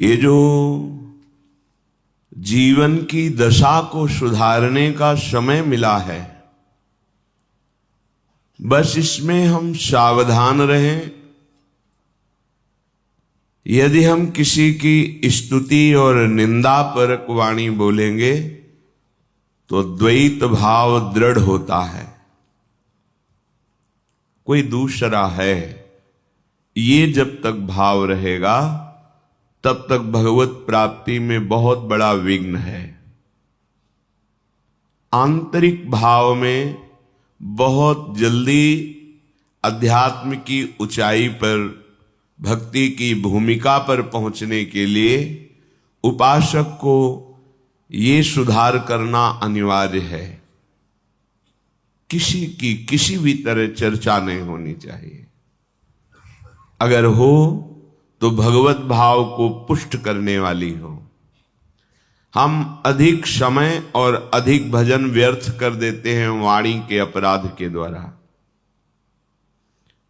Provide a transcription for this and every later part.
ये जो जीवन की दशा को सुधारने का समय मिला है, बस इसमें हम सावधान रहें। यदि हम किसी की स्तुति और निंदा परक वाणी बोलेंगे तो द्वैत भाव दृढ़ होता है। कोई दूसरा है, ये जब तक भाव रहेगा तब तक भगवत प्राप्ति में बहुत बड़ा विघ्न है। आंतरिक भाव में बहुत जल्दी अध्यात्म की ऊंचाई पर, भक्ति की भूमिका पर पहुंचने के लिए उपासक को ये सुधार करना अनिवार्य है। किसी की किसी भी तरह चर्चा नहीं होनी चाहिए। अगर हो तो भगवत भाव को पुष्ट करने वाली हो। हम अधिक समय और अधिक भजन व्यर्थ कर देते हैं वाणी के अपराध के द्वारा,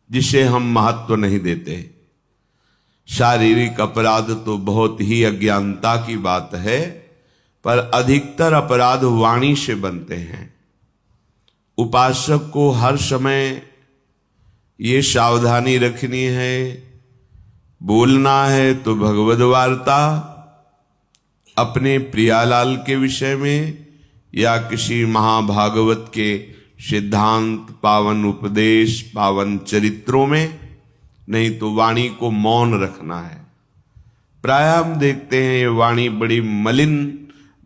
जिसे हम महत्व नहीं देते। शारीरिक अपराध तो बहुत ही अज्ञानता की बात है, पर अधिकतर अपराध वाणी से बनते हैं। उपासक को हर समय ये सावधानी रखनी है, बोलना है तो भगवद वार्ता अपने प्रियालाल के विषय में या किसी महाभागवत के सिद्धांत, पावन उपदेश, पावन चरित्रों में, नहीं तो वाणी को मौन रखना है। प्राय हम देखते हैं ये वाणी बड़ी मलिन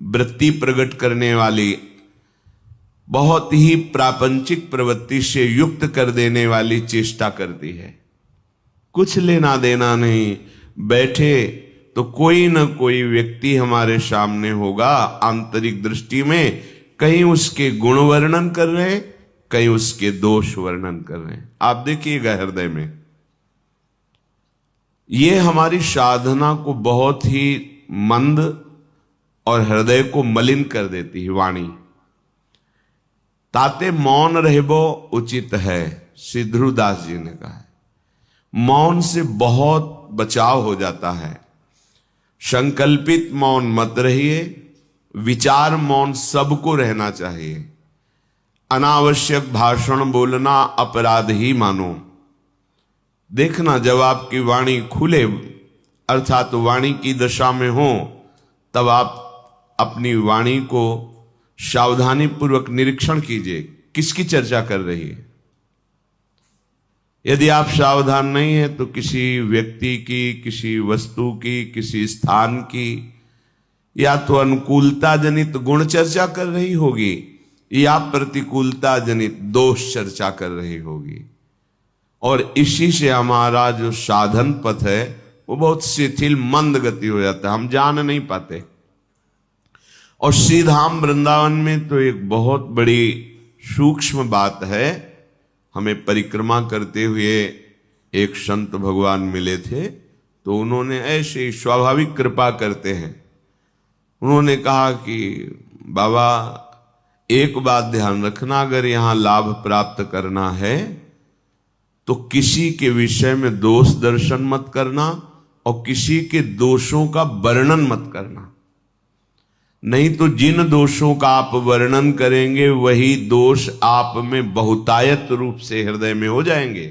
वृत्ति प्रकट करने वाली, बहुत ही प्रापंचिक प्रवृत्ति से युक्त कर देने वाली चेष्टा करती है। कुछ लेना देना नहीं, बैठे तो कोई न कोई व्यक्ति हमारे सामने होगा, आंतरिक दृष्टि में कहीं उसके गुण वर्णन कर रहे, कहीं उसके दोष वर्णन कर रहे हैं। आप देखिएगा हृदय में, ये हमारी साधना को बहुत ही मंद और हृदय को मलिन कर देती है वाणी। ताते मौन रहबो उचित है, श्री ध्रुवदास जी ने कहा है। मौन से बहुत बचाव हो जाता है। संकल्पित मौन मत रहिए, विचार मौन सबको रहना चाहिए। अनावश्यक भाषण बोलना अपराध ही मानो। देखना, जब आपकी वाणी खुले अर्थात वाणी की दशा में हो, तब आप अपनी वाणी को सावधानी पूर्वक निरीक्षण कीजिए, किसकी चर्चा कर रही है। यदि आप सावधान नहीं है तो किसी व्यक्ति की, किसी वस्तु की, किसी स्थान की या तो अनुकूलता जनित गुण चर्चा कर रही होगी या प्रतिकूलता जनित दोष चर्चा कर रही होगी, और इसी से हमारा जो साधन पथ है वो बहुत शिथिल मंद गति हो जाता है, हम जान नहीं पाते। और श्रीधाम वृंदावन में तो एक बहुत बड़ी सूक्ष्म बात है। हमें परिक्रमा करते हुए एक संत भगवान मिले थे, तो उन्होंने ऐसे स्वाभाविक कृपा करते हैं। उन्होंने कहा कि बाबा, एक बात ध्यान रखना, अगर यहाँ लाभ प्राप्त करना है तो किसी के विषय में दोष दर्शन मत करना और किसी के दोषों का वर्णन मत करना। नहीं तो जिन दोषों का आप वर्णन करेंगे वही दोष आप में बहुतायत रूप से हृदय में हो जाएंगे।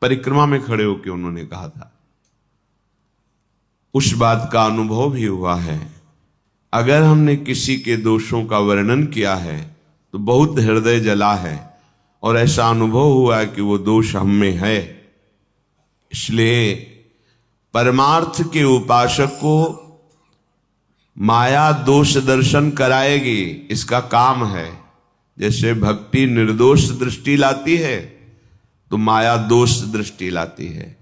परिक्रमा में खड़े होकर उन्होंने कहा था। उस बात का अनुभव भी हुआ है। अगर हमने किसी के दोषों का वर्णन किया है तो बहुत हृदय जला है और ऐसा अनुभव हुआ है कि वो दोष हम में है। इसलिए परमार्थ के उपासक को माया दोष दर्शन कराएगी, इसका काम है। जैसे भक्ति निर्दोष दृष्टि लाती है तो माया दोष दृष्टि लाती है।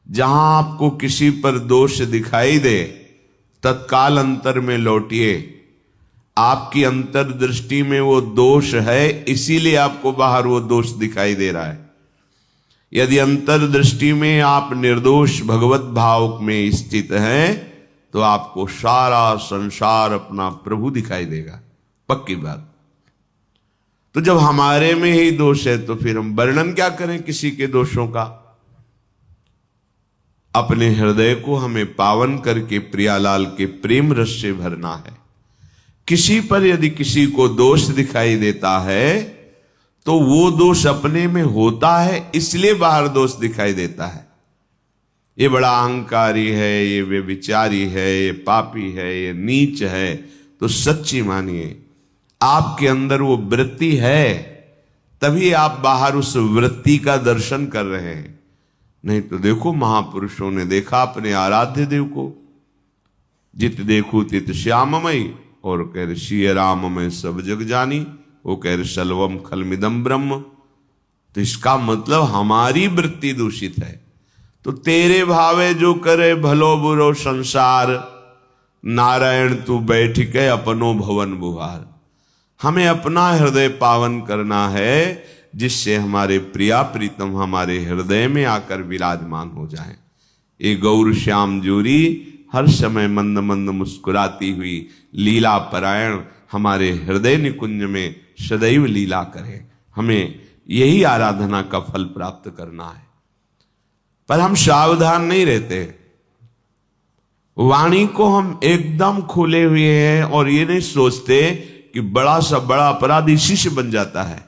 जहां आपको किसी पर दोष दिखाई दे, तत्काल अंतर में लौटिए। आपकी अंतर्दृष्टि में वो दोष है, इसीलिए आपको बाहर वो दोष दिखाई दे रहा है। यदि अंतर्दृष्टि में आप निर्दोष भगवत भाव में स्थित हैं तो आपको सारा संसार अपना प्रभु दिखाई देगा, पक्की बात। तो जब हमारे में ही दोष है तो फिर हम वर्णन क्या करें किसी के दोषों का। अपने हृदय को हमें पावन करके प्रियालाल के प्रेम रस से भरना है। किसी पर यदि किसी को दोष दिखाई देता है तो वो दोष अपने में होता है, इसलिए बाहर दोष दिखाई देता है। ये बड़ा अहंकारी है, ये व्यभिचारी है, ये पापी है, ये नीच है, तो सच्ची मानिए आपके अंदर वो वृत्ति है, तभी आप बाहर उस वृत्ति का दर्शन कर रहे हैं। नहीं तो देखो महापुरुषों ने देखा अपने आराध्य देव को, जित देखू तित श्याममयी, और कह रहे श्री राम में सब जग जानी, वो कह रहे सलवम खलमिदम ब्रह्म। तो इसका मतलब हमारी वृत्ति दूषित है। तो तेरे भावे जो करे भलो बुरो संसार, नारायण तू बैठ के अपनो भवन बुहार। हमें अपना हृदय पावन करना है, जिससे हमारे प्रिया प्रीतम हमारे हृदय में आकर विराजमान हो जाए। ये गौर श्याम जोरी हर समय मंद मंद मुस्कुराती हुई लीला परायण हमारे हृदय निकुंज में सदैव लीला करे। हमें यही आराधना का फल प्राप्त करना है। पर हम सावधान नहीं रहते, वाणी को हम एकदम खोले हुए हैं और ये नहीं सोचते कि बड़ा सा बड़ा अपराध इसी से बन जाता है।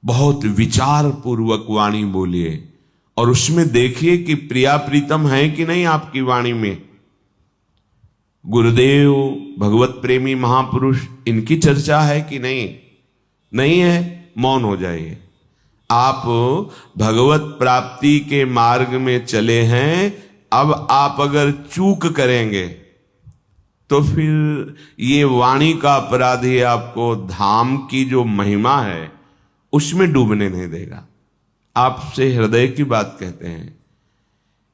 बहुत विचार पूर्वक वाणी बोलिए और उसमें देखिए कि प्रिया प्रीतम है कि नहीं आपकी वाणी में। गुरुदेव, भगवत प्रेमी महापुरुष, इनकी चर्चा है कि नहीं? नहीं है, मौन हो जाइए। आप भगवत प्राप्ति के मार्ग में चले हैं, अब आप अगर चूक करेंगे तो फिर ये वाणी का अपराध ही आपको धाम की जो महिमा है उसमें डूबने नहीं देगा। आपसे हृदय की बात कहते हैं।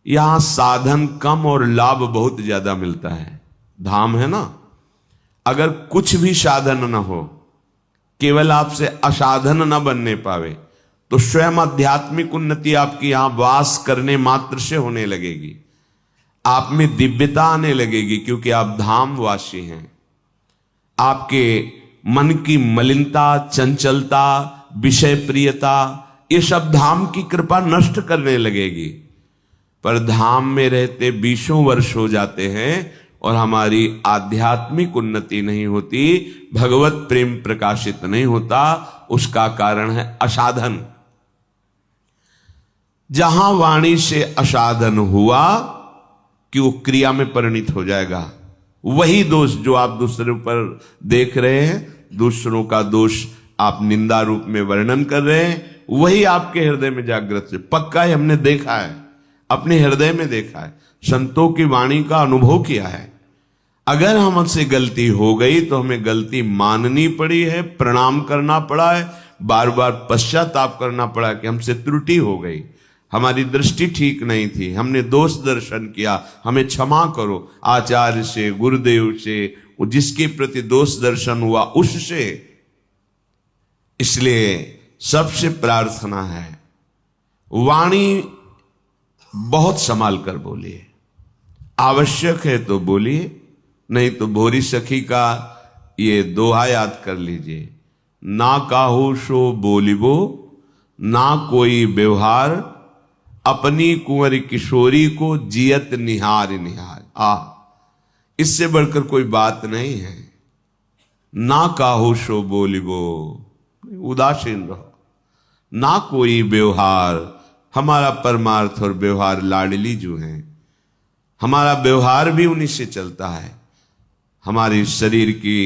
यहां साधन कम और लाभ बहुत ज्यादा मिलता है। धाम है ना, अगर कुछ भी साधन न हो, केवल आपसे असाधन न बनने पावे, तो स्वयं आध्यात्मिक उन्नति आपकी यहां वास करने मात्र से होने लगेगी। आप में दिव्यता आने लगेगी, क्योंकि आप धामवासी हैं। आपके मन की मलिनता, चंचलता, विषय प्रियता, ये सब धाम की कृपा नष्ट करने लगेगी। पर धाम में रहते 20 वर्ष हो जाते हैं और हमारी आध्यात्मिक उन्नति नहीं होती, भगवत प्रेम प्रकाशित नहीं होता। उसका कारण है असाधन। जहां वाणी से असाधन हुआ कि वो क्रिया में परिणित हो जाएगा। वही दोष जो आप दूसरे पर देख रहे हैं, दूसरों का दोष आप निंदा रूप में वर्णन कर रहे हैं, वही आपके हृदय में जागृत है। पक्का है, हमने देखा है, अपने हृदय में देखा है, संतों की वाणी का अनुभव किया है। अगर हमसे गलती हो गई तो हमें गलती माननी पड़ी है, प्रणाम करना पड़ा है, बार बार पश्चाताप करना पड़ा कि हमसे त्रुटि हो गई, हमारी दृष्टि ठीक नहीं थी, हमने दोष दर्शन किया, हमें क्षमा करो। आचार्य से, गुरुदेव से, जिसके प्रति दोष दर्शन हुआ उससे। इसलिए सबसे प्रार्थना है, वाणी बहुत संभाल कर बोलिए। आवश्यक है तो बोलिए, नहीं तो भोरी सखी का ये दोहा याद कर लीजिए, ना काहू सो बोलिबो, ना कोई व्यवहार, अपनी कुंवरी किशोरी को जियत निहार निहार। इससे बढ़कर कोई बात नहीं है। ना काहू सो बोलिबो, उदासीन रहो, ना कोई व्यवहार। हमारा परमार्थ और व्यवहार लाडली जो हैं, हमारा व्यवहार भी उन्हीं से चलता है। हमारे शरीर की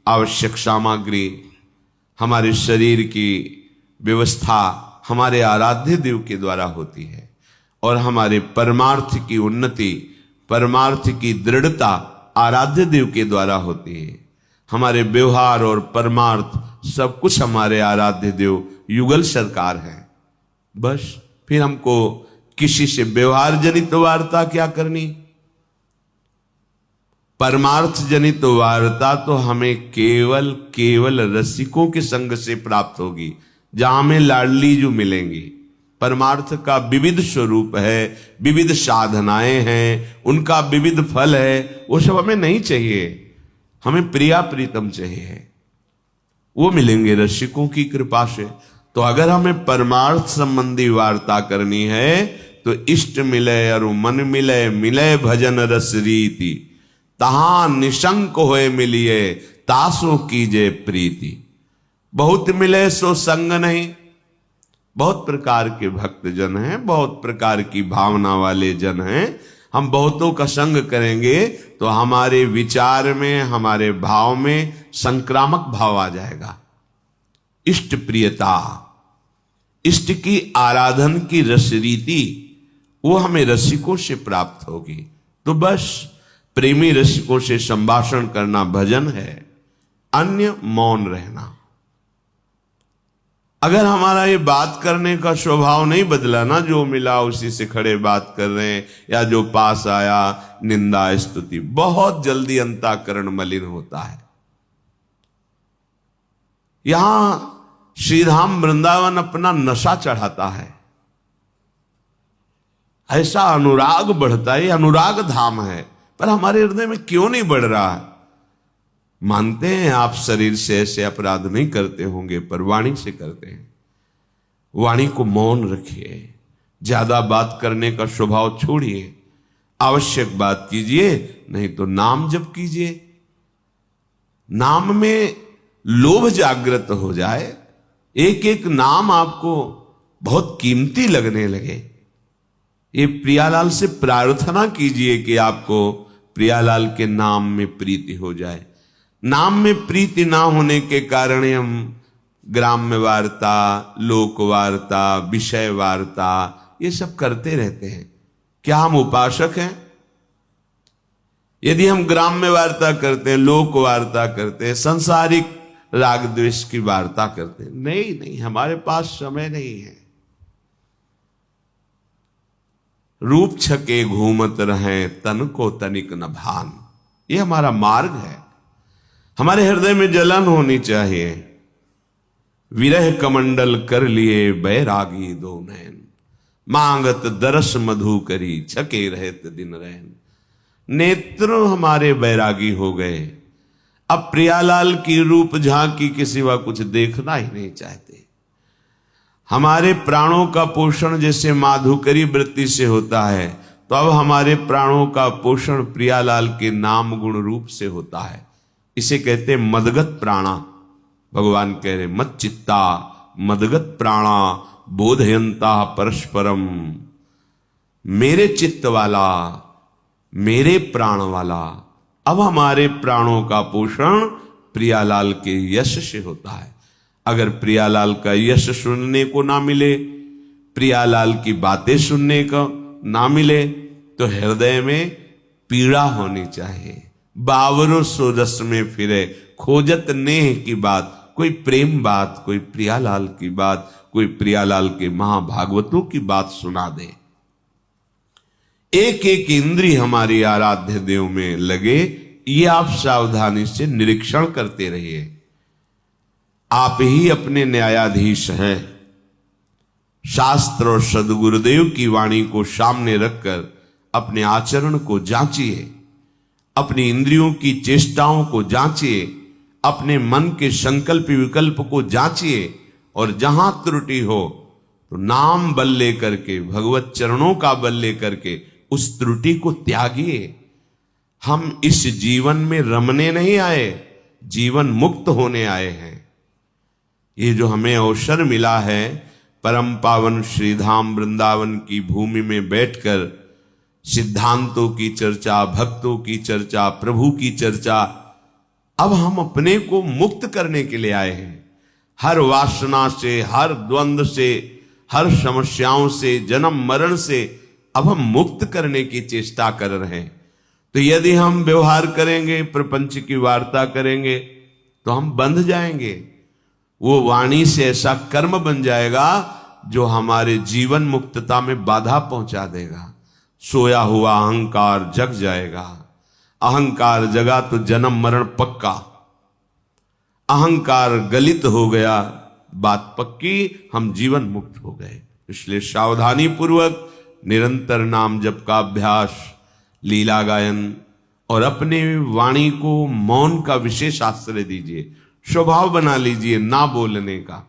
आवश्यक सामग्री, हमारे शरीर की व्यवस्था हमारे आराध्य देव के द्वारा होती है, और हमारे परमार्थ की उन्नति, परमार्थ की दृढ़ता आराध्य देव के द्वारा होती है। हमारे व्यवहार और परमार्थ सब कुछ हमारे आराध्य देव युगल सरकार है। बस फिर हमको किसी से व्यवहार जनित वार्ता क्या करनी, परमार्थ जनित वार्ता तो हमें केवल रसिकों के संग से प्राप्त होगी, जहां हमें लाडली जो मिलेंगी। परमार्थ का विविध स्वरूप है, विविध साधनाएं हैं, उनका विविध फल है, वो सब हमें नहीं चाहिए। हमें प्रिया प्रीतम चाहिए, वो मिलेंगे रसिकों की कृपा से। तो अगर हमें परमार्थ संबंधी वार्ता करनी है तो इष्ट मिले और मन मिले, मिले भजन रस रीति, तहां निशंक होए मिलिए, तासो कीजे प्रीति। बहुत मिले सो संग नहीं। बहुत प्रकार के भक्त जन हैं, बहुत प्रकार की भावना वाले जन हैं। हम बहुतों का संग करेंगे तो हमारे विचार में, हमारे भाव में संक्रामक भाव आ जाएगा। इष्ट प्रियता, इष्ट की आराधन की रस रीति, वो हमें रसिकों से प्राप्त होगी। तो बस प्रेमी रसिकों से संभाषण करना भजन है, अन्य मौन रहना। अगर हमारा ये बात करने का स्वभाव नहीं बदला ना, जो मिला उसी से खड़े बात कर रहे हैं, या जो पास आया निंदा स्तुति, बहुत जल्दी अंतःकरण मलिन होता है। यहां श्रीधाम वृंदावन अपना नशा चढ़ाता है, ऐसा अनुराग बढ़ता है। अनुराग धाम है, पर हमारे हृदय में क्यों नहीं बढ़ रहा है? मानते हैं आप शरीर से ऐसे अपराध नहीं करते होंगे, पर वाणी से करते हैं। वाणी को मौन रखिए, ज्यादा बात करने का स्वभाव छोड़िए, आवश्यक बात कीजिए, नहीं तो नाम जप कीजिए। नाम में लोभ जागृत हो जाए, एक एक नाम आपको बहुत कीमती लगने लगे। ये प्रियालाल से प्रार्थना कीजिए कि आपको प्रियालाल के नाम में प्रीति हो जाए। नाम में प्रीति ना होने के कारण हम ग्राम्य वार्ता, लोक वार्ता, विषय वार्ता, ये सब करते रहते हैं। क्या हम उपासक हैं? यदि हम ग्राम्य वार्ता करते हैं, लोक वार्ता करते हैं, संसारिक राग द्वेष की वार्ता करते हैं, नहीं, हमारे पास समय नहीं है। रूप छके घूमत रहे, तन को तनिक न भान, ये हमारा मार्ग है। हमारे हृदय में जलन होनी चाहिए। विरह कमंडल कर लिए बैरागी दो नैन, मांगत दरस मधु करी, छके रहत दिन रैन। नेत्र हमारे बैरागी हो गए, अब प्रियालाल की रूप झांकी के सिवा कुछ देखना ही नहीं चाहते। हमारे प्राणों का पोषण जैसे माधुकरी वृत्ति से होता है, तो अब हमारे प्राणों का पोषण प्रियालाल के नाम गुण रूप से होता है। इसे कहते मदगत प्राणा। भगवान कह रहे मत चित्ता मदगत प्राणा बोधयंता परस्परम। मेरे चित्त वाला, मेरे प्राण वाला। अब हमारे प्राणों का पोषण प्रियालाल के यश से होता है। अगर प्रियालाल का यश सुनने को ना मिले, प्रियालाल की बातें सुनने को ना मिले, तो हृदय में पीड़ा होनी चाहिए। बावरो सो रस में फिरे, खोजत नेह की बात, कोई प्रेम बात, कोई प्रियालाल की बात, कोई प्रियालाल के महाभागवतों की बात सुना दे। एक एक इंद्रिय हमारी आराध्य देव में लगे, ये आप सावधानी से निरीक्षण करते रहिए। आप ही अपने न्यायाधीश हैं। शास्त्र और सदगुरुदेव की वाणी को सामने रखकर अपने आचरण को जांचिए, अपनी इंद्रियों की चेष्टाओं को जांचिए, अपने मन के संकल्प विकल्प को जांचिए, और जहां त्रुटि हो तो नाम बल लेकर के, भगवत चरणों का बल लेकर के उस त्रुटि को त्यागिए। हम इस जीवन में रमने नहीं आए, जीवन मुक्त होने आए हैं। ये जो हमें अवसर मिला है परम पावन श्रीधाम वृंदावन की भूमि में बैठकर सिद्धांतों की चर्चा, भक्तों की चर्चा, प्रभु की चर्चा, अब हम अपने को मुक्त करने के लिए आए हैं। हर वासना से, हर द्वंद्व से, हर समस्याओं से, जन्म मरण से अब हम मुक्त करने की चेष्टा कर रहे हैं। तो यदि हम व्यवहार करेंगे, प्रपंच की वार्ता करेंगे, तो हम बंध जाएंगे। वो वाणी से ऐसा कर्म बन जाएगा जो हमारे जीवन मुक्तता में बाधा पहुंचा देगा। सोया हुआ अहंकार जग जाएगा। अहंकार जगा तो जन्म मरण पक्का। अहंकार गलित हो गया, बात पक्की, हम जीवन मुक्त हो गए। इसलिए सावधानी पूर्वक निरंतर नाम जप का अभ्यास, लीला गायन, और अपने वाणी को मौन का विशेष आश्रय दीजिए। स्वभाव बना लीजिए ना बोलने का।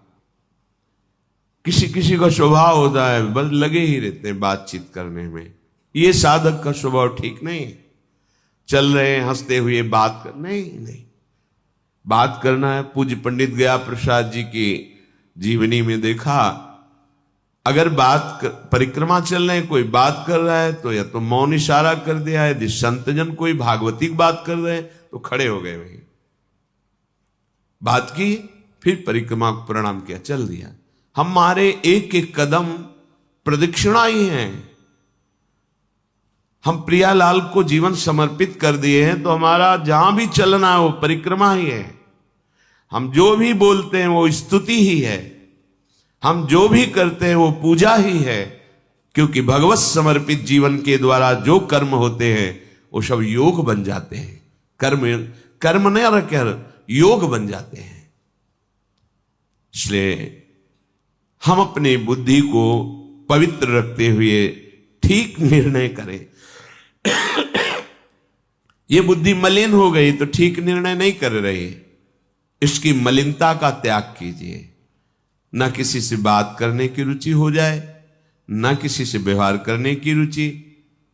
किसी किसी का स्वभाव होता है बस लगे ही रहते हैं बातचीत करने में। ये साधक का स्वभाव ठीक नहीं है। चल रहे हैं हंसते हुए बात कर, नहीं, बात करना है। पूज्य पंडित गया प्रसाद जी की जीवनी में देखा, अगर परिक्रमा चल रहे हैं, कोई बात कर रहा है तो या तो मौन इशारा कर दिया, यदि संतजन कोई भागवती की बात कर रहे हैं तो खड़े हो गए वहीं, बात की, फिर परिक्रमा को प्रणाम किया, चल दिया। हमारे एक एक कदम प्रदक्षिणा ही है। हम प्रियालाल को जीवन समर्पित कर दिए हैं तो हमारा जहां भी चलना है वो परिक्रमा ही है। हम जो भी बोलते हैं वो स्तुति ही है, हम जो भी करते हैं वो पूजा ही है, क्योंकि भगवत समर्पित जीवन के द्वारा जो कर्म होते हैं वो सब योग बन जाते हैं। कर्म नहीं रखकर योग बन जाते हैं। इसलिए हम अपनी बुद्धि को पवित्र रखते हुए ठीक निर्णय करें। ये बुद्धि मलिन हो गई तो ठीक निर्णय नहीं कर रही, इसकी मलिनता का त्याग कीजिए। ना किसी से बात करने की रुचि हो जाए, ना किसी से व्यवहार करने की रुचि,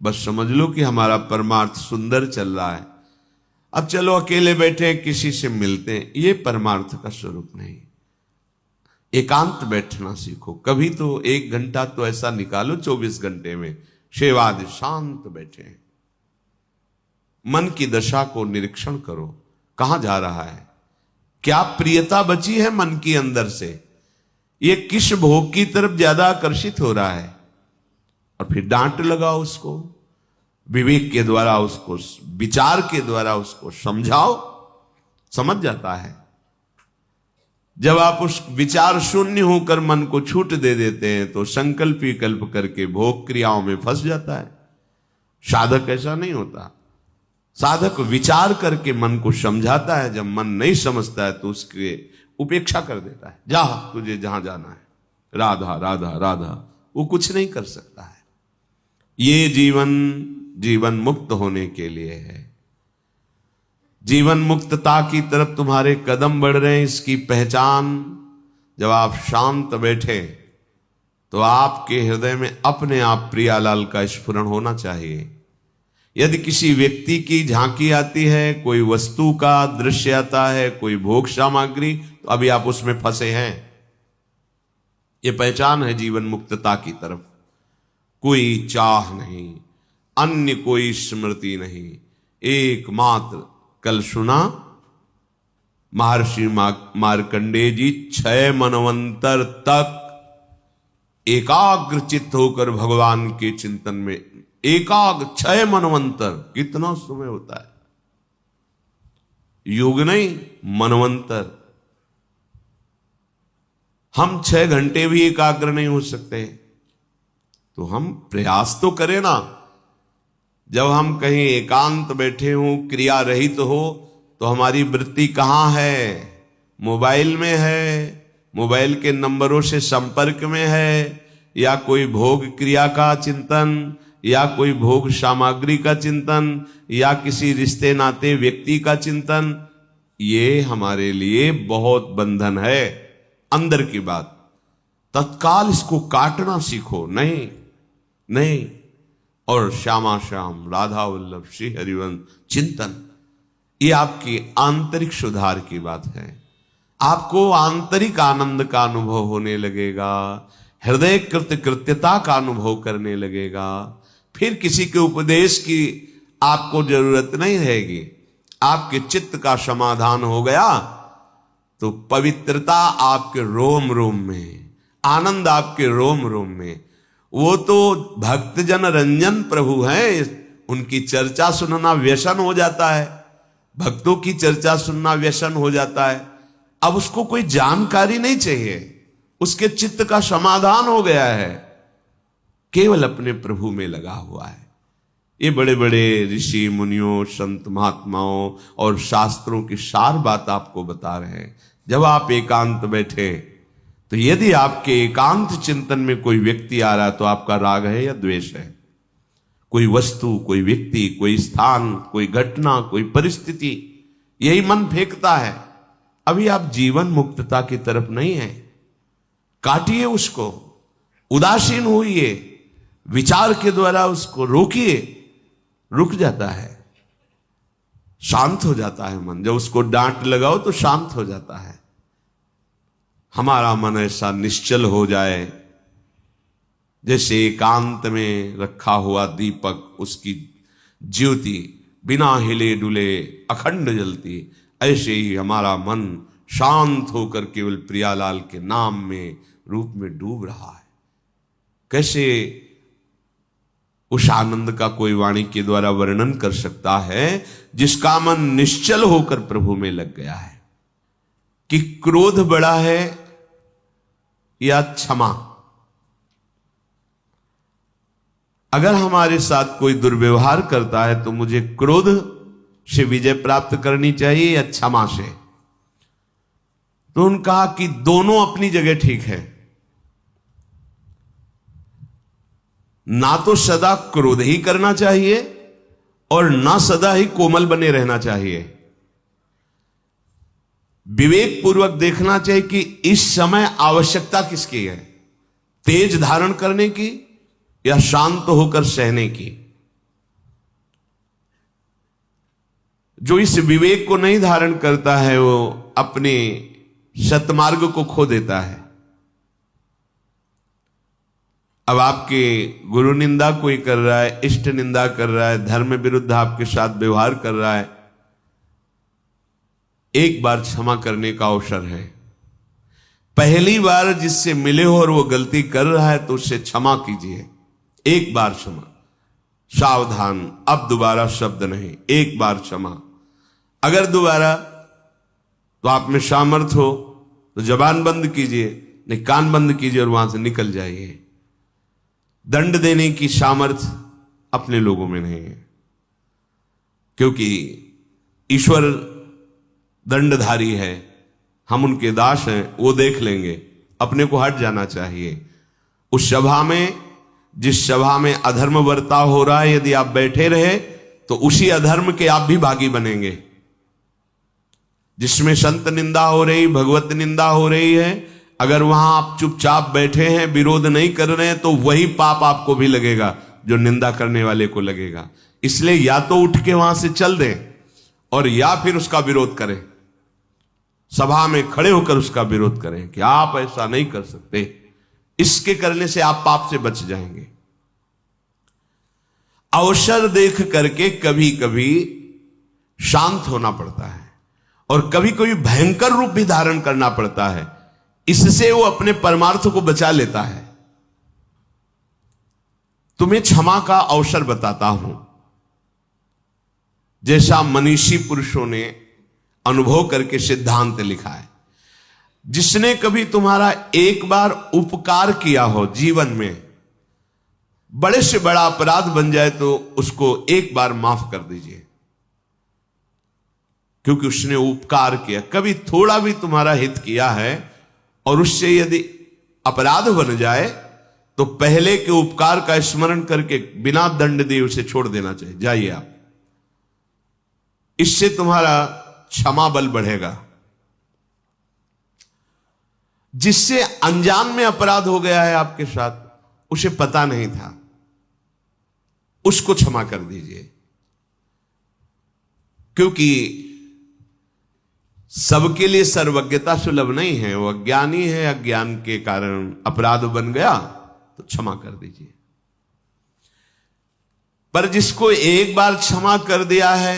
बस समझ लो कि हमारा परमार्थ सुंदर चल रहा है। अब चलो अकेले बैठे किसी से मिलते हैं, ये परमार्थ का स्वरूप नहीं। एकांत बैठना सीखो। कभी तो 1 घंटा तो ऐसा निकालो 24 घंटे में, सेवाद शांत बैठे, मन की दशा को निरीक्षण करो, कहां जा रहा है, क्या प्रियता बची है मन के अंदर से, ये किस भोग की तरफ ज्यादा आकर्षित हो रहा है, और फिर डांट लगाओ उसको, विवेक के द्वारा उसको, विचार के द्वारा उसको समझाओ, समझ जाता है। जब आप उस विचार शून्य होकर मन को छूट दे देते हैं तो संकल्प विकल्प करके भोग क्रियाओं में फंस जाता है। साधक ऐसा नहीं होता। साधक विचार करके मन को समझाता है। जब मन नहीं समझता है तो उसके उपेक्षा कर देता है, जा तुझे जहां जाना है, राधा राधा राधा, वो कुछ नहीं कर सकता है। ये जीवन मुक्त होने के लिए है। जीवन मुक्तता की तरफ तुम्हारे कदम बढ़ रहे हैं, इसकी पहचान जब आप शांत बैठे तो आपके हृदय में अपने आप प्रियालाल का स्फुरण होना चाहिए। यदि किसी व्यक्ति की झांकी आती है, कोई वस्तु का दृश्य आता है, कोई भोग सामग्री, तो अभी आप उसमें फंसे हैं। ये पहचान है जीवन मुक्तता की तरफ। कोई चाह नहीं, अन्य कोई स्मृति नहीं, एकमात्र। कल सुना महर्षि मार्कंडेय जी 6 मनवंतर तक एकाग्र चित्त होकर भगवान के चिंतन में, एकाग्र 6 मनवंतर, कितना समय होता है, युग नहीं मनवंतर। हम 6 घंटे भी एकाग्र नहीं हो सकते, तो हम प्रयास तो करें ना। जब हम कहीं एकांत बैठे हों, क्रिया रहित हो, तो हमारी वृत्ति कहां है, मोबाइल में है, मोबाइल के नंबरों से संपर्क में है, या कोई भोग क्रिया का चिंतन, या कोई भोग सामग्री का चिंतन, या किसी रिश्ते नाते व्यक्ति का चिंतन। ये हमारे लिए बहुत बंधन है। अंदर की बात, तत्काल इसको काटना सीखो। नहीं, और श्यामा श्याम राधा वल्लभ श्री हरिवंश चिंतन, ये आपकी आंतरिक सुधार की बात है। आपको आंतरिक आनंद का अनुभव होने लगेगा, हृदय कृत्यता का अनुभव करने लगेगा। फिर किसी के उपदेश की आपको जरूरत नहीं रहेगी। आपके चित्त का समाधान हो गया तो पवित्रता आपके रोम रोम में, आनंद आपके रोम रोम में। वो तो भक्तजन रंजन प्रभु हैं, उनकी चर्चा सुनना व्यसन हो जाता है, भक्तों की चर्चा सुनना व्यसन हो जाता है। अब उसको कोई जानकारी नहीं चाहिए, उसके चित्त का समाधान हो गया है, केवल अपने प्रभु में लगा हुआ है। ये बड़े बड़े ऋषि मुनियों, संत महात्माओं और शास्त्रों की सार बात आपको बता रहे हैं। जब आप एकांत बैठे तो यदि आपके एकांत चिंतन में कोई व्यक्ति आ रहा है तो आपका राग है या द्वेष है, कोई वस्तु, कोई व्यक्ति, कोई स्थान, कोई घटना, कोई परिस्थिति, यही मन फेंकता है, अभी आप जीवन मुक्तता की तरफ नहीं है। काटिए उसको, उदासीन होइए, विचार के द्वारा उसको रोकिए, रुक जाता है, शांत हो जाता है मन। जब उसको डांट लगाओ तो शांत हो जाता है। हमारा मन ऐसा निश्चल हो जाए जैसे एकांत में रखा हुआ दीपक, उसकी ज्योति बिना हिले डुले अखंड जलती, ऐसे ही हमारा मन शांत होकर केवल प्रियालाल के नाम में, रूप में डूब रहा है। कैसे उस आनंद का कोई वाणी के द्वारा वर्णन कर सकता है जिसका मन निश्चल होकर प्रभु में लग गया है? कि क्रोध बड़ा है या क्षमा? अगर हमारे साथ कोई दुर्व्यवहार करता है तो मुझे क्रोध से विजय प्राप्त करनी चाहिए या क्षमा से? तो उन्होंने कहा कि दोनों अपनी जगह ठीक है। ना तो सदा क्रोध ही करना चाहिए और ना सदा ही कोमल बने रहना चाहिए। विवेक पूर्वक देखना चाहिए कि इस समय आवश्यकता किसकी है, तेज धारण करने की या शांत होकर सहने की। जो इस विवेक को नहीं धारण करता है वो अपने सतमार्ग को खो देता है। अब आपके गुरु निंदा कोई कर रहा है, इष्ट निंदा कर रहा है, धर्म विरुद्ध आपके साथ व्यवहार कर रहा है, एक बार क्षमा करने का अवसर है। पहली बार जिससे मिले हो और वो गलती कर रहा है तो उससे क्षमा कीजिए। एक बार क्षमा, सावधान, अब दोबारा शब्द नहीं, एक बार क्षमा। अगर दोबारा तो आप में सामर्थ हो तो जबान बंद कीजिए, नहीं कान बंद कीजिए और वहां से निकल जाइए। दंड देने की सामर्थ अपने लोगों में नहीं है, क्योंकि ईश्वर दंडधारी है, हम उनके दास हैं, वो देख लेंगे। अपने को हट जाना चाहिए। उस सभा में, जिस सभा में अधर्म बर्ताव हो रहा है, यदि आप बैठे रहे तो उसी अधर्म के आप भी भागी बनेंगे। जिसमें संत निंदा हो रही, भगवत निंदा हो रही है, अगर वहां आप चुपचाप बैठे हैं, विरोध नहीं कर रहे हैं, तो वही पाप आपको भी लगेगा जो निंदा करने वाले को लगेगा। इसलिए या तो उठ के वहां से चल दें और या फिर उसका विरोध करें, सभा में खड़े होकर उसका विरोध करें कि आप ऐसा नहीं कर सकते। इसके करने से आप पाप से बच जाएंगे। अवसर देख करके कभी कभी शांत होना पड़ता है और कभी कभी भयंकर रूप भी धारण करना पड़ता है। इससे वो अपने परमार्थ को बचा लेता है। तुम्हें क्षमा का अवसर बताता हूं, जैसा मनीषी पुरुषों ने अनुभव करके सिद्धांत लिखा है। जिसने कभी तुम्हारा एक बार उपकार किया हो जीवन में, बड़े से बड़ा अपराध बन जाए तो उसको एक बार माफ कर दीजिए, क्योंकि उसने उपकार किया। कभी थोड़ा भी तुम्हारा हित किया है और उससे यदि अपराध बन जाए तो पहले के उपकार का स्मरण करके बिना दंड दिए उसे छोड़ देना चाहिए। जाइए आप, इससे तुम्हारा क्षमा बल बढ़ेगा। जिससे अनजान में अपराध हो गया है आपके साथ, उसे पता नहीं था, उसको क्षमा कर दीजिए। क्योंकि सबके लिए सर्वज्ञता सुलभ नहीं है। वो अज्ञानी है, अज्ञान के कारण अपराध बन गया तो क्षमा कर दीजिए। पर जिसको एक बार क्षमा कर दिया है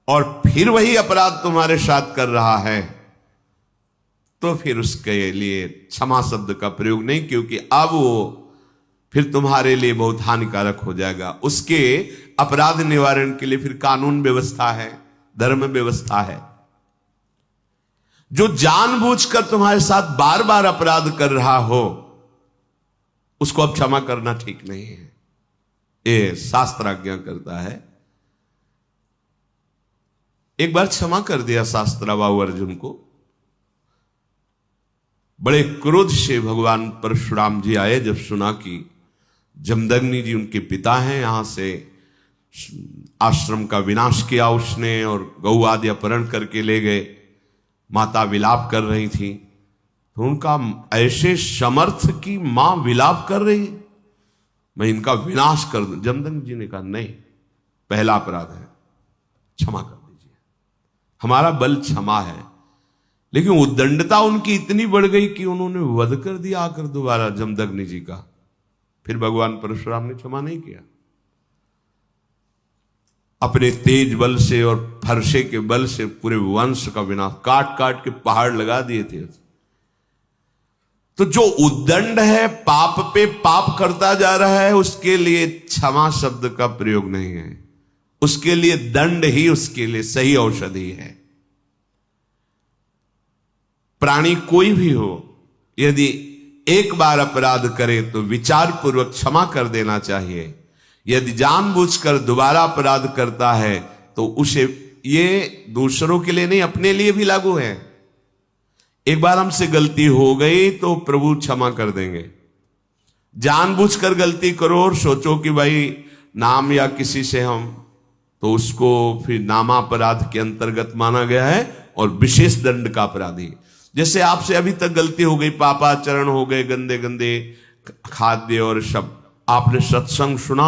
और फिर वही अपराध तुम्हारे साथ कर रहा है, तो फिर उसके लिए क्षमा शब्द का प्रयोग नहीं, क्योंकि अब वो फिर तुम्हारे लिए बहुत हानिकारक हो जाएगा। उसके अपराध निवारण के लिए फिर कानून व्यवस्था है, धर्म व्यवस्था है। जो जानबूझकर तुम्हारे साथ बार बार अपराध कर रहा हो, उसको अब क्षमा करना ठीक नहीं है। ये शास्त्र आज्ञा करता है। एक बार क्षमा कर दिया शास्त्राबाहु अर्जुन को। बड़े क्रोध से भगवान परशुराम जी आए जब सुना कि जमदग्नि जी उनके पिता हैं, यहां से आश्रम का विनाश किया उसने और गौ आदि अपहरण करके ले गए। माता विलाप कर रही थी। तो उनका ऐसे समर्थ की मां विलाप कर रही, मैं इनका विनाश कर दूं। जमदग्नि जी ने कहा नहीं, पहला अपराध है, क्षमा कर दीजिए, हमारा बल क्षमा है। लेकिन उद्दंडता उनकी इतनी बढ़ गई कि उन्होंने वध कर दिया आकर दोबारा जमदग्नि जी का। फिर भगवान परशुराम ने क्षमा नहीं किया, अपने तेज बल से और फरसे के बल से पूरे वंश का विनाश, काट काट के पहाड़ लगा दिए थे। तो जो उद्दंड है, पाप पे पाप करता जा रहा है, उसके लिए क्षमा शब्द का प्रयोग नहीं है, उसके लिए दंड ही उसके लिए सही औषधि है। प्राणी कोई भी हो, यदि एक बार अपराध करे तो विचार पूर्वक क्षमा कर देना चाहिए। यदि जानबूझकर दोबारा अपराध करता है तो उसे, ये दूसरों के लिए नहीं अपने लिए भी लागू है। एक बार हमसे गलती हो गई तो प्रभु क्षमा कर देंगे। जानबूझकर गलती करो और सोचो कि भाई नाम या किसी से हम, तो उसको फिर नामापराध के अंतर्गत माना गया है और विशेष दंड का अपराधी। जैसे आपसे अभी तक गलती हो गई, पापाचरण हो गए, गंदे गंदे खाद्य और शब्द, आपने सत्संग सुना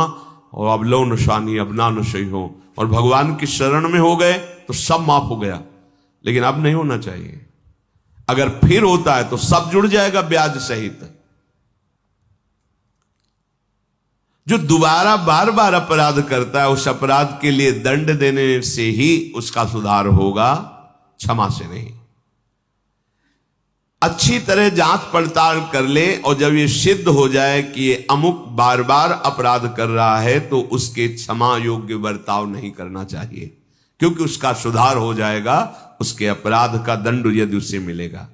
और अब लो नशानी अब ना नशे हो और भगवान की शरण में हो गए तो सब माफ हो गया। लेकिन अब नहीं होना चाहिए। अगर फिर होता है तो सब जुड़ जाएगा ब्याज सहित। जो दोबारा बार बार अपराध करता है, उस अपराध के लिए दंड देने से ही उसका सुधार होगा, क्षमा से नहीं। अच्छी तरह जांच पड़ताल कर ले और जब ये सिद्ध हो जाए कि ये अमुक बार बार अपराध कर रहा है तो उसके क्षमा योग्य बर्ताव नहीं करना चाहिए, क्योंकि उसका सुधार हो जाएगा, उसके अपराध का दंड यदि उसे मिलेगा।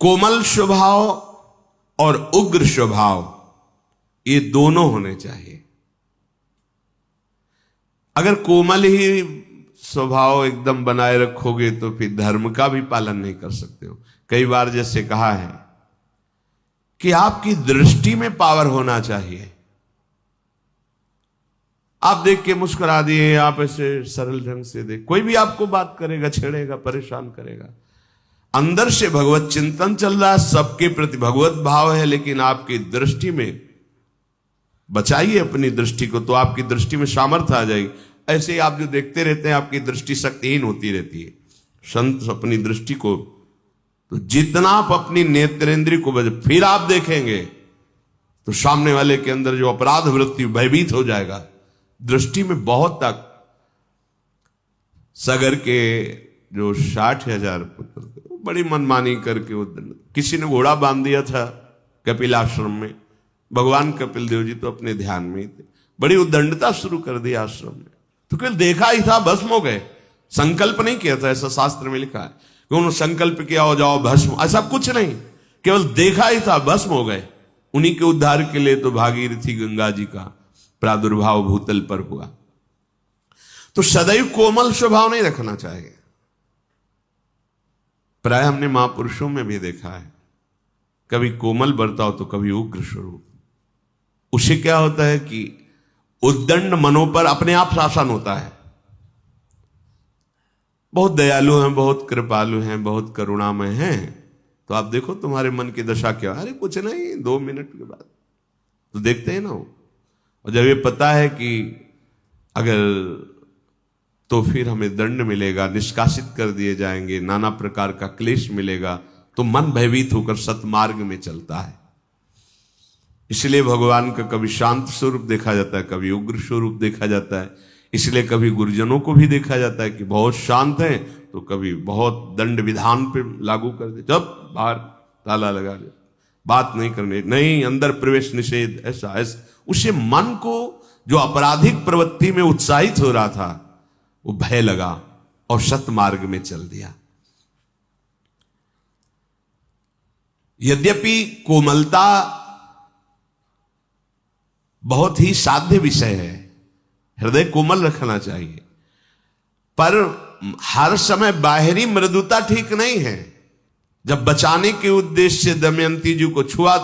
कोमल स्वभाव और उग्र स्वभाव, ये दोनों होने चाहिए। अगर कोमल ही स्वभाव एकदम बनाए रखोगे तो फिर धर्म का भी पालन नहीं कर सकते हो। कई बार जैसे कहा है कि आपकी दृष्टि में पावर होना चाहिए। आप देख के मुस्कुरा दिए, आप ऐसे सरल ढंग से देख, कोई भी आपको बात करेगा, छेड़ेगा, परेशान करेगा। अंदर से भगवत चिंतन चल रहा है, सबके प्रति भगवत भाव है, लेकिन आपकी दृष्टि में बचाइए अपनी दृष्टि को, तो आपकी दृष्टि में सामर्थ्य आ जाएगी। ऐसे ही आप जो देखते रहते हैं, आपकी दृष्टि शक्तिहीन होती रहती है। संत अपनी दृष्टि को, तो जितना आप अपनी नेत्रेंद्रिय को बच, फिर आप देखेंगे तो सामने वाले के अंदर जो अपराध वृत्ति भयभीत हो जाएगा। दृष्टि में बहुत तक, सगर के जो 60,000 पुत्र थे, बड़ी मनमानी करके वो, किसी ने घोड़ा बांध दिया था कपिल आश्रम में, भगवान कपिल देव जी तो अपने ध्यान में ही थे, बड़ी उद्दंडता शुरू कर दी आश्रम में। तो केवल देखा ही था, भस्म हो गए, संकल्प नहीं किया था, ऐसा शास्त्र में लिखा है कि उन्होंने संकल्प किया हो जाओ भस्म, ऐसा कुछ नहीं, केवल देखा ही था, भस्म हो गए। उन्हीं के उद्धार के लिए तो भागीरथी गंगा जी का प्रादुर्भाव भूतल पर हुआ। तो सदैव कोमल स्वभाव नहीं रखना चाहिए। प्राय हमने महापुरुषों में भी देखा है, कभी कोमल बर्ताव तो कभी उग्र स्वरूप। उसे क्या होता है कि उद्दंड मनों पर अपने आप शासन होता है। बहुत दयालु हैं, बहुत कृपालु हैं, बहुत करुणामय हैं, तो आप देखो तुम्हारे मन की दशा क्या, अरे कुछ नहीं, 2 मिनट के बाद तो देखते हैं ना वो। और जब ये पता है कि अगर तो फिर हमें दंड मिलेगा, निष्कासित कर दिए जाएंगे, नाना प्रकार का क्लेश मिलेगा, तो मन भयभीत होकर सतमार्ग में चलता है। इसलिए भगवान का कभी शांत स्वरूप देखा जाता है, कभी उग्र स्वरूप देखा जाता है। इसलिए कभी गुरुजनों को भी देखा जाता है कि बहुत शांत हैं, तो कभी बहुत दंड विधान पे लागू कर दे, जब बाहर ताला लगा दे, बात नहीं करने, नहीं अंदर प्रवेश निषेध, ऐसा ऐसा। उसे मन को जो आपराधिक प्रवृत्ति में उत्साहित हो रहा था, वो भय लगा और सतमार्ग में चल दिया। यद्यपि कोमलता बहुत ही साध्य विषय है, हृदय कोमल रखना चाहिए, पर हर समय बाहरी मृदुता ठीक नहीं है। जब बचाने के उद्देश्य से दमयंती जी को छुआ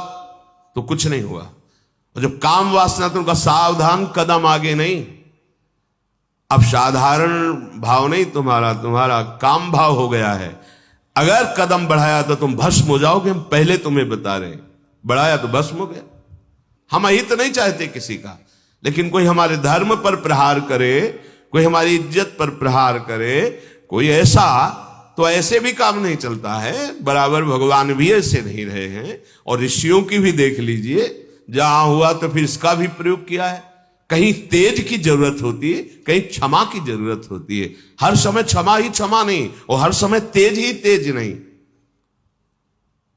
तो कुछ नहीं हुआ, और जब काम वासना तो उनका सावधान कदम आगे नहीं। अब साधारण भाव नहीं तुम्हारा काम भाव हो गया है। अगर कदम बढ़ाया तो तुम भस्म हो जाओगे, हम पहले तुम्हें बता रहे हैं। बढ़ाया तो भस्म हो गया। हम हित नहीं चाहते किसी का, लेकिन कोई हमारे धर्म पर प्रहार करे, कोई हमारी इज्जत पर प्रहार करे, कोई ऐसा, तो ऐसे भी काम नहीं चलता है। बराबर भगवान भी ऐसे नहीं रहे हैं, और ऋषियों की भी देख लीजिए, जहां हुआ तो फिर इसका भी प्रयोग किया है। कहीं तेज की जरूरत होती है, कहीं क्षमा की जरूरत होती है। हर समय क्षमा ही क्षमा नहीं, और हर समय तेज ही तेज नहीं।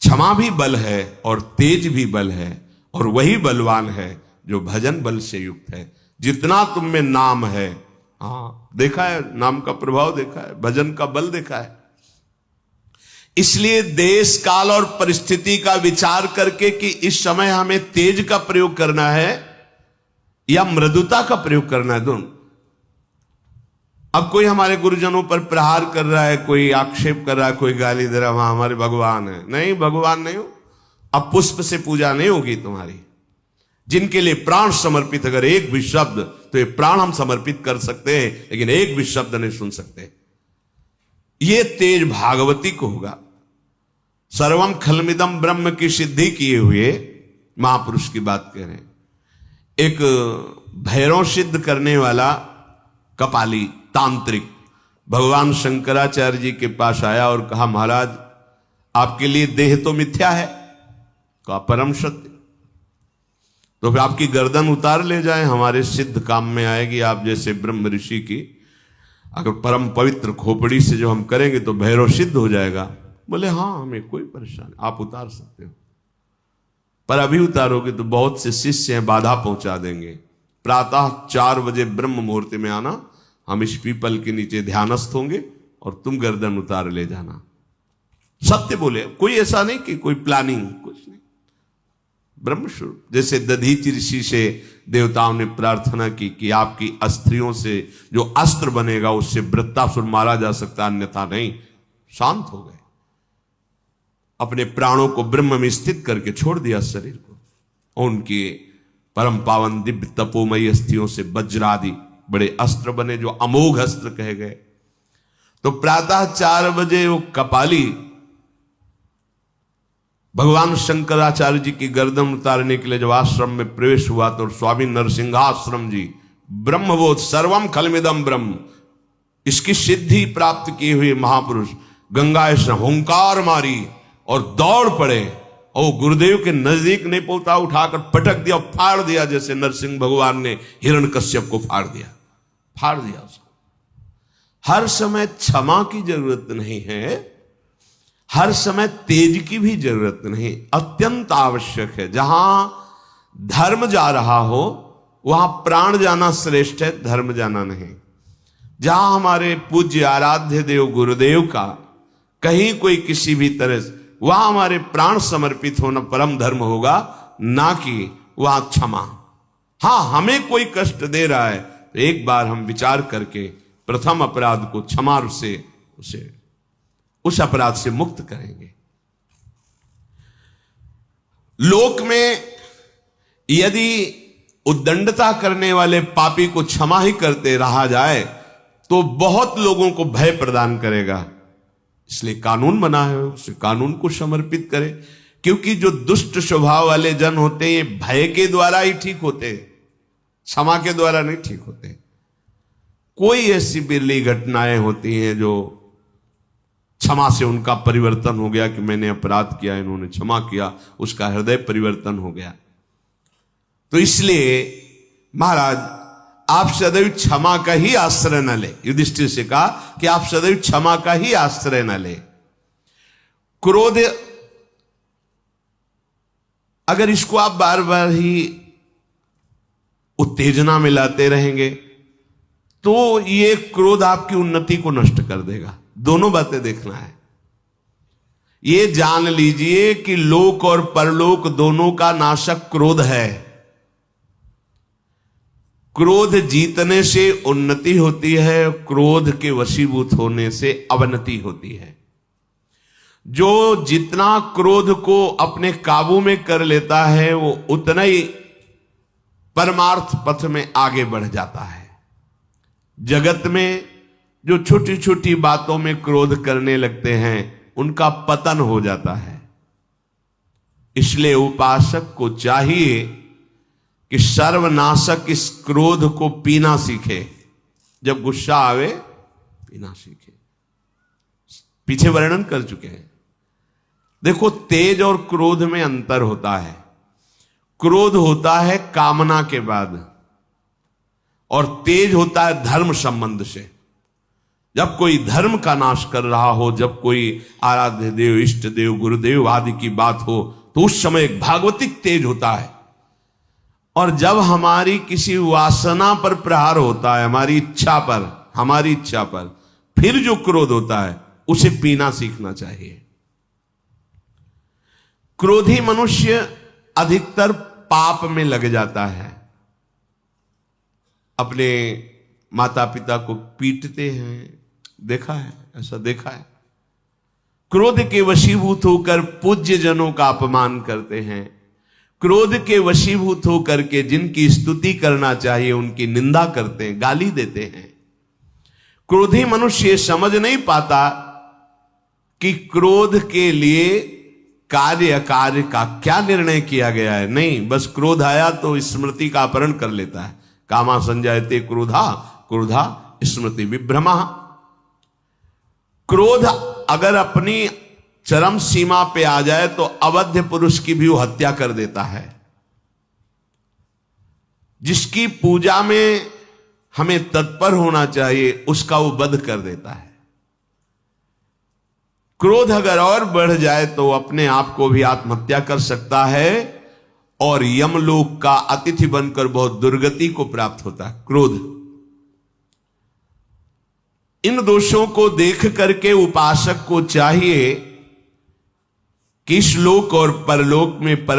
क्षमा भी बल है और तेज भी बल है, और वही बलवान है जो भजन बल से युक्त है। जितना तुम में नाम है, हाँ देखा है, नाम का प्रभाव देखा है, भजन का बल देखा है। इसलिए देश काल और परिस्थिति का विचार करके कि इस समय हमें तेज का प्रयोग करना है या मृदुता का प्रयोग करना है, दोनों। अब कोई हमारे गुरुजनों पर प्रहार कर रहा है, कोई आक्षेप कर रहा है, कोई गाली दे रहा है, वहां हमारे भगवान है। नहीं, भगवान नहीं हो। अब पुष्प से पूजा नहीं होगी तुम्हारी। जिनके लिए प्राण समर्पित, अगर एक भी शब्द, तो ये प्राण हम समर्पित कर सकते हैं, लेकिन एक भी शब्द नहीं सुन सकते। ये तेज भागवती को होगा। सर्वम खलमिदम ब्रह्म की सिद्धि किए हुए महापुरुष की बात कह रहे हैं। एक भैरव सिद्ध करने वाला कपाली तांत्रिक भगवान शंकराचार्य जी के पास आया और कहा, महाराज आपके लिए देह तो मिथ्या है। कहा, परम सत्य। तो फिर आपकी गर्दन उतार ले जाए, हमारे सिद्ध काम में आएगी। आप जैसे ब्रह्म ऋषि की अगर परम पवित्र खोपड़ी से जो हम करेंगे तो भैरव सिद्ध हो जाएगा। बोले, हाँ हमें कोई परेशानी, आप उतार सकते हो, पर अभी उतारोगे तो बहुत से शिष्य हैं, बाधा पहुंचा देंगे। प्रातः 4 बजे ब्रह्म मुहूर्त में आना, हम इस पीपल के नीचे ध्यानस्थ होंगे और तुम गर्दन उतार ले जाना। सत्य बोले, कोई ऐसा नहीं कि कोई प्लानिंग, कुछ नहीं। ब्रह्मस्वरूप। जैसे दधीचि ऋषि से देवताओं ने प्रार्थना की कि आपकी अस्त्रियों से जो अस्त्र बनेगा उससे वृत्तासुर मारा जा सकता, अन्यथा नहीं। शांत हो गए, अपने प्राणों को ब्रह्म में स्थित करके छोड़ दिया शरीर को। उनके परम पावन दिव्य तपोमयी अस्थियों से वज्रादि बड़े अस्त्र बने, जो अमोघ अस्त्र कहे गए। तो प्रातः 4 बजे वो कपाली भगवान शंकराचार्य जी की गर्दन उतारने के लिए जब आश्रम में प्रवेश हुआ, तो स्वामी नरसिंहाश्रम जी ब्रह्मबोध सर्वम खलमिदम ब्रह्म, इसकी सिद्धि प्राप्त किए हुए महापुरुष गंगा से हुंकार मारी और दौड़ पड़े, और गुरुदेव के नजदीक नहीं पहुंचा, उठाकर पटक दिया, फाड़ दिया, जैसे नरसिंह भगवान ने हिरण्यकश्यप को फाड़ दिया उसको। हर समय क्षमा की जरूरत नहीं है, हर समय तेज की भी जरूरत नहीं, अत्यंत आवश्यक है। जहां धर्म जा रहा हो वहां प्राण जाना श्रेष्ठ है, धर्म जाना नहीं। जहां हमारे पूज्य आराध्य देव गुरुदेव का कहीं कोई किसी भी तरह से, वहां हमारे प्राण समर्पित होना परम धर्म होगा, ना कि वहां क्षमा। हां, हमें कोई कष्ट दे रहा है तो एक बार हम विचार करके प्रथम अपराध को क्षमा से उसे उस अपराध से मुक्त करेंगे। लोक में यदि उद्दंडता करने वाले पापी को क्षमा ही करते रहा जाए तो बहुत लोगों को भय प्रदान करेगा। इसलिए कानून बना है, उसे कानून को समर्पित करें, क्योंकि जो दुष्ट स्वभाव वाले जन होते हैं ये भय के द्वारा ही ठीक होते हैं, क्षमा के द्वारा नहीं ठीक होते। कोई ऐसी बिरली घटनाएं होती हैं जो क्षमा से उनका परिवर्तन हो गया कि मैंने अपराध किया, इन्होंने क्षमा किया, उसका हृदय परिवर्तन हो गया। तो इसलिए महाराज आप सदैव क्षमा का ही आश्रय न ले। युधिष्ठिर से कहा कि आप सदैव क्षमा का ही आश्रय न ले। क्रोध, अगर इसको आप बार बार ही उत्तेजना में लाते रहेंगे तो ये क्रोध आपकी उन्नति को नष्ट कर देगा। दोनों बातें देखना है। ये जान लीजिए कि लोक और परलोक दोनों का नाशक क्रोध है। क्रोध जीतने से उन्नति होती है, क्रोध के वशीभूत होने से अवनति होती है। जो जितना क्रोध को अपने काबू में कर लेता है वो उतना ही परमार्थ पथ में आगे बढ़ जाता है। जगत में जो छोटी छोटी बातों में क्रोध करने लगते हैं उनका पतन हो जाता है। इसलिए उपासक को चाहिए कि सर्वनाशक इस क्रोध को पीना सीखे। जब गुस्सा आवे पीना सीखे। पीछे वर्णन कर चुके हैं। देखो, तेज और क्रोध में अंतर होता है। क्रोध होता है कामना के बाद और तेज होता है धर्म संबंध से। जब कोई धर्म का नाश कर रहा हो, जब कोई आराध्य देव, इष्ट देव, गुरुदेव आदि की बात हो, तो उस समय एक भागवतिक तेज होता है। और जब हमारी किसी वासना पर प्रहार होता है, हमारी इच्छा पर, फिर जो क्रोध होता है उसे पीना सीखना चाहिए। क्रोधी मनुष्य अधिकतर पाप में लग जाता है। अपने माता पिता को पीटते हैं, देखा है, ऐसा देखा है। क्रोध के वशीभूत होकर पूज्य जनों का अपमान करते हैं। क्रोध के वशीभूत होकर के जिनकी स्तुति करना चाहिए उनकी निंदा करते हैं, गाली देते हैं। क्रोधी मनुष्य समझ नहीं पाता कि क्रोध के लिए कार्य अकार्य का क्या निर्णय किया गया है। नहीं, बस क्रोध आया तो स्मृति का अपहरण कर लेता है। कामा संजायते क्रोधा, क्रोधा स्मृति विभ्रमा। क्रोध अगर अपनी चरम सीमा पे आ जाए तो अवध्य पुरुष की भी वो हत्या कर देता है। जिसकी पूजा में हमें तत्पर होना चाहिए उसका वो वध कर देता है। क्रोध अगर और बढ़ जाए तो अपने आप को भी आत्महत्या कर सकता है और यमलोक का अतिथि बनकर बहुत दुर्गति को प्राप्त होता है। क्रोध, इन दोषों को देख करके उपासक को चाहिए कि इस लोक और परलोक में परम